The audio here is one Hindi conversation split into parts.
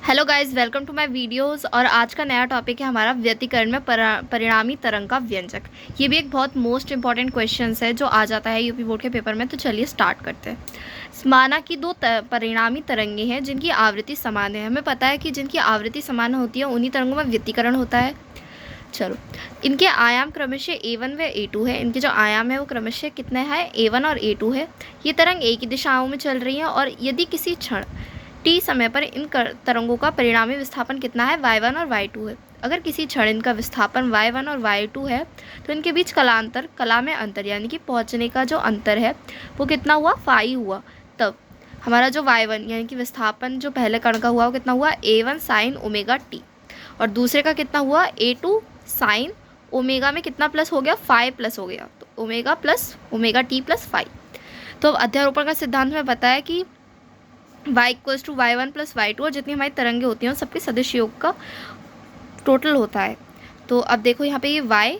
Hello guys, welcome to my videos. और आज का नया टॉपिक है हमारा व्यतिकरण में परिणामी तरंग का व्यंजक। ये भी एक बहुत मोस्ट इंपॉर्टेंट क्वेश्चन है जो आ जाता है यूपी बोर्ड के पेपर में। तो चलिए स्टार्ट करते हैं। माना कि दो परिणामी तरंगे हैं जिनकी आवृत्ति समान है। हमें पता है कि जिनकी आवृत्ति समान होती है उन्हीं तरंगों में व्यतिकरण होता है। चलो, इनके आयाम क्रमशः a1 व a2 है। इनके जो आयाम है वो क्रमशः कितने हैं, a1 और a2 है। ये तरंग एक ही दिशाओं में चल रही है और यदि किसी क्षण t समय पर इन तरंगों का परिणामी विस्थापन कितना है, y1 और y2 है। अगर किसी क्षण इनका विस्थापन y1 और y2 है तो इनके बीच कला में अंतर यानी कि पहुंचने का जो अंतर है वो कितना हुआ, फाई हुआ। तब हमारा जो y1 यानी कि विस्थापन जो पहले कण का हुआ वो कितना हुआ, a1 साइन ओमेगा t, और दूसरे का कितना हुआ, a2 साइन ओमेगा में कितना प्लस हो गया, फाई प्लस हो गया। तो omega plus omega t plus phi. तो अब अध्यारोपण का सिद्धांत में बताया कि y equals to y1 plus y2 और जितनी हमारी तरंगे होती हैं सबके सदिश योग का टोटल होता है। तो अब देखो यहाँ पे ये y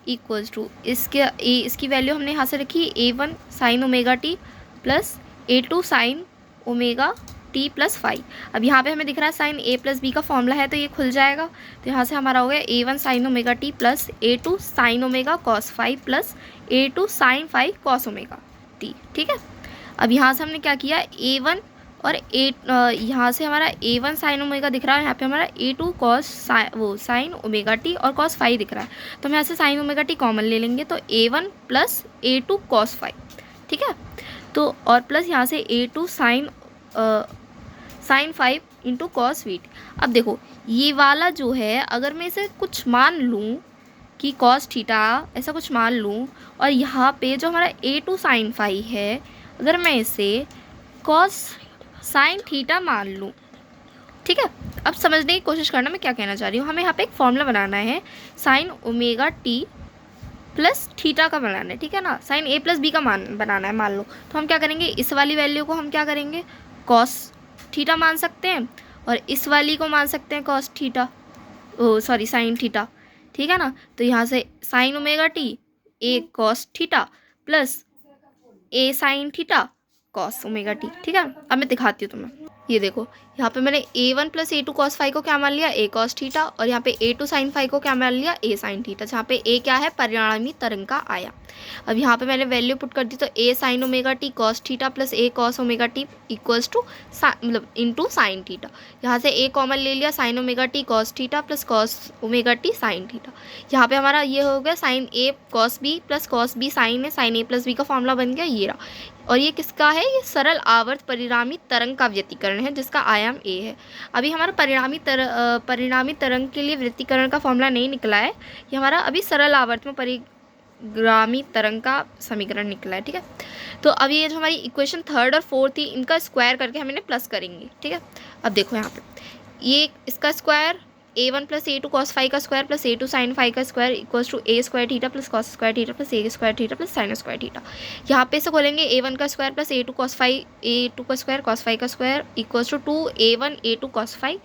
इक्वल्स टू इसकी वैल्यू हमने यहाँ से रखी a1 sine omega t plus a2 sine omega t plus phi. अब यहाँ पे हमें दिख रहा है साइन a प्लस बी का फॉर्मूला है तो ये खुल जाएगा। तो यहाँ से हमारा हो गया a1 sine omega t plus a2 sine omega cos phi plus a2 sine phi cos omega t. ठीक है। अब यहाँ से हमने क्या किया, a1 और यहाँ से हमारा a1 साइन ओमेगा दिख रहा है, यहाँ पे हमारा a2 cos sine omega T और कॉस फाई दिख रहा है। तो हम यहाँ से साइन ओमेगा टी कॉमन ले लेंगे तो a1 plus a2 cos phi. ठीक है। तो और प्लस यहाँ से a2 sine five into cos v t. अब देखो ये वाला जो है अगर मैं इसे कुछ मान लूँ कि कॉस थीटा ऐसा कुछ मान लूँ, और यहाँ पे जो हमारा a2 साइन फाई है अगर मैं इसे कॉस साइन थीटा मान लूँ। ठीक है। अब समझने की कोशिश करना मैं क्या कहना चाह रही हूँ। हमें यहाँ पे एक फॉर्मूला बनाना है sign omega t plus theta का बनाना है। ठीक है ना, साइन a प्लस बी का मान बनाना है मान लो। तो हम क्या करेंगे, इस वाली वैल्यू को हम क्या करेंगे, कॉस थीटा मान सकते हैं और इस वाली को मान सकते हैं cos theta, sorry sine theta. ठीक है ना। तो यहाँ से sign omega T A cos theta plus A sine theta cos omega t. ठीक है। अब मैं दिखाती हूँ तुम्हें। ये देखो यहाँ पे मैंने a1 plus a2 cos phi को क्या मान लिया, a कॉस थीटा, और यहाँ पे a2 साइन फाई को क्या मान लिया, a साइन थीटा, जहाँ पे a क्या है, परिणामी तरंग का आयाम। अब यहाँ पे मैंने वैल्यू पुट कर दी तो a sine omega t cos theta plus a cos omega t equals to मतलब इंटू साइन थीटा। यहाँ से a कॉमन ले लिया, sine omega t cos theta plus cos omega t sine theta. यहाँ पे हमारा ये हो गया sine a cos b plus cos b sine है, साइन a प्लस बी का फॉर्मूला बन गया ये रहा। और ये किसका है, ये सरल आवर्त परिणामी तरंग का व्यतिकरण है जिसका आयाम a है। अभी हमारा परिणामी तरंग के लिए व्यतिकरण का फॉर्मूला नहीं निकला है, ये हमारा अभी सरल आवर्त में परिणामी तरंग का समीकरण निकला है। ठीक है। तो अब ये जो हमारी इक्वेशन थर्ड और फोर्थ थी इनका स्क्वायर करके हम इन्हें प्लस करेंगे। ठीक है। अब देखो यहाँ पे ये इसका square a1 plus a2 cos phi का square plus a2 sine phi का square equals to a square theta plus cos square theta plus a square theta plus sine square theta. यहाँ पे से खोलेंगे a1 का square plus a2 cos phi, a2 का स्क्वायर कॉस फाई का square equals to 2a1 a2 cos phi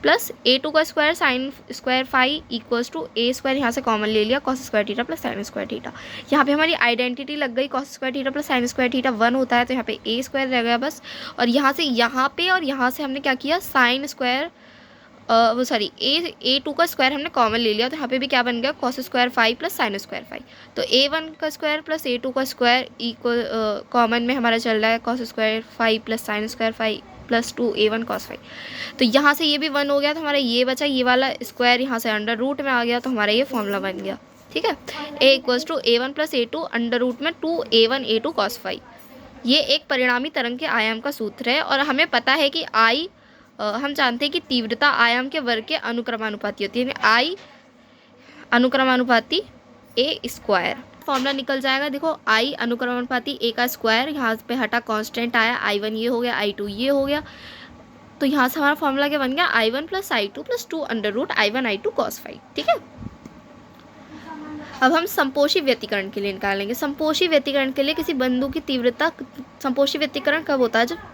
plus a2 का square sine square phi equals to a square, यहाँ से कॉमन ले लिया cos square theta plus sine square theta. यहाँ पे हमारी आइडेंटिटी लग गई, cos square theta plus sine square theta 1 होता है तो यहाँ पे a स्क्वायर रह गया बस। और यहाँ से यहाँ पे और यहाँ से हमने क्या किया, साइन स्क्वायर वो सॉरी a2 का स्क्वायर हमने कॉमन ले लिया तो यहाँ पे भी क्या बन गया, cos square phi plus sine square phi. तो a1 का स्क्वायर प्लस a2 का स्क्वायर इक्वल कॉमन में हमारा चल रहा है cos square phi plus sine square phi plus 2a1 cos phi. तो यहाँ से ये भी 1 हो गया तो हमारा ये बचा, ये वाला स्क्वायर यहाँ से अंडर रूट में आ गया तो हमारा ये फॉर्मूला बन गया। ठीक है। a equals to a1 plus a2 under root में 2a1 a2 कॉस फाई। ये एक परिणामी तरंग के आयाम का सूत्र है और हमें पता है कि I हम जानते हैं कि तीव्रता आयाम के वर्ग के अनुक्रमानुपाती होती है, यानी आई अनुक्रमानुपाती ए स्क्वायर। फॉर्मूला निकल जाएगा, देखो आई अनुक्रमानुपाती ए का स्क्वायर, यहाँ पे हटा कांस्टेंट आया, I1 ये हो गया, I2 ये हो गया। तो यहाँ से हमारा फॉर्मूला क्या बन गया, I1 plus I2 plus 2 under root I1 I2 cos phi. ठीक है। अब हम संपोषी व्यतिकरण के लिए निकालेंगे। संपोषी व्यतिकरण के लिए किसी बिंदु की तीव्रता, संपोषी व्यतिकरण कब होता है, जब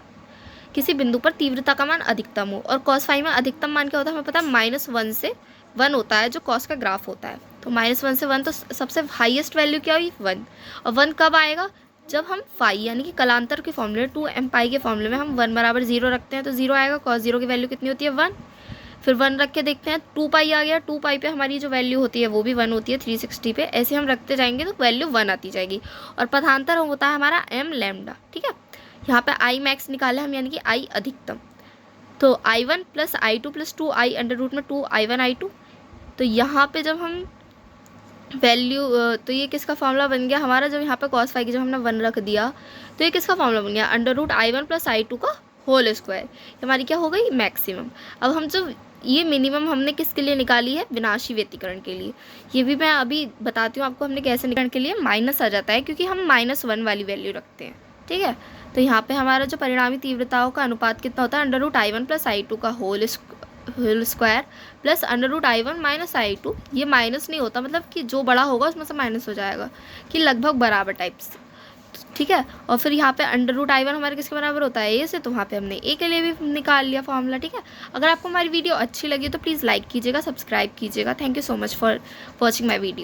किसी बिंदु पर तीव्रता का मान अधिकतम हो। और कॉस फाई में अधिकतम मान क्या होता है, हमें पता है -1 से 1 होता है जो कॉस का ग्राफ होता है। तो -1 से 1 तो सबसे हाईएस्ट वैल्यू क्या हुई, 1। और 1 कब आएगा, जब हम फाई यानी कि कलांतर के फॉर्मूले 2m पाई के फॉर्मूले में हम 1 बराबर 0 रखते हैं तो 0 आएगा। कॉस 0 की वैल्यू कितनी होती है 1। फिर 1 रख के देखते हैं 2 पाई आ गया। 2 पाई पे हमारी जो वैल्यू होती है वो भी 1 होती है 360 पे। ऐसे हम रखते जाएंगे तो वैल्यू 1 आती जाएगी। और पथांतर होता है हमारा m लैम्डा। ठीक है, यहाँ पे आई मैक्स निकाले हम यानी कि आई अधिकतम। तो I1 plus I2 plus 2i under root में 2I1 I2। तो यहाँ पे जब हम वैल्यू तो ये किसका फॉर्मूला बन गया हमारा, जब यहाँ पे कॉस फाई की जब हमने 1 रख दिया तो ये किसका फॉर्मूला बन गया under root I1 plus I2 का होल स्क्वायर। हमारी क्या हो गई मैक्सिमम। अब हम जब ये मिनिमम हमने किसके लिए निकाली है, विनाशी व्यतिकरण के लिए। ये भी मैं अभी बताती हूँ आपको हमने कैसे निकालने के लिए माइनस आ जाता है क्योंकि हम -1 वाली वैल्यू रखते हैं। ठीक है, तो यहाँ पे हमारा जो परिणामी तीव्रताओं का अनुपात कितना होता है under root I1 plus I2 का whole square plus under root I1 minus I2। ये माइनस नहीं होता, मतलब कि जो बड़ा होगा उसमें से माइनस हो जाएगा कि लगभग बराबर टाइप्स। ठीक है, और फिर यहाँ पे अंडर रूट I1 हमारे किसके बराबर होता है ए से, तो वहाँ पे हमने ए के लिए भी निकाल लिया फॉर्मूला। ठीक है, अगर आपको हमारी वीडियो अच्छी लगी तो प्लीज़ लाइक कीजिएगा, सब्सक्राइब कीजिएगा। Thank you so much for watching my video.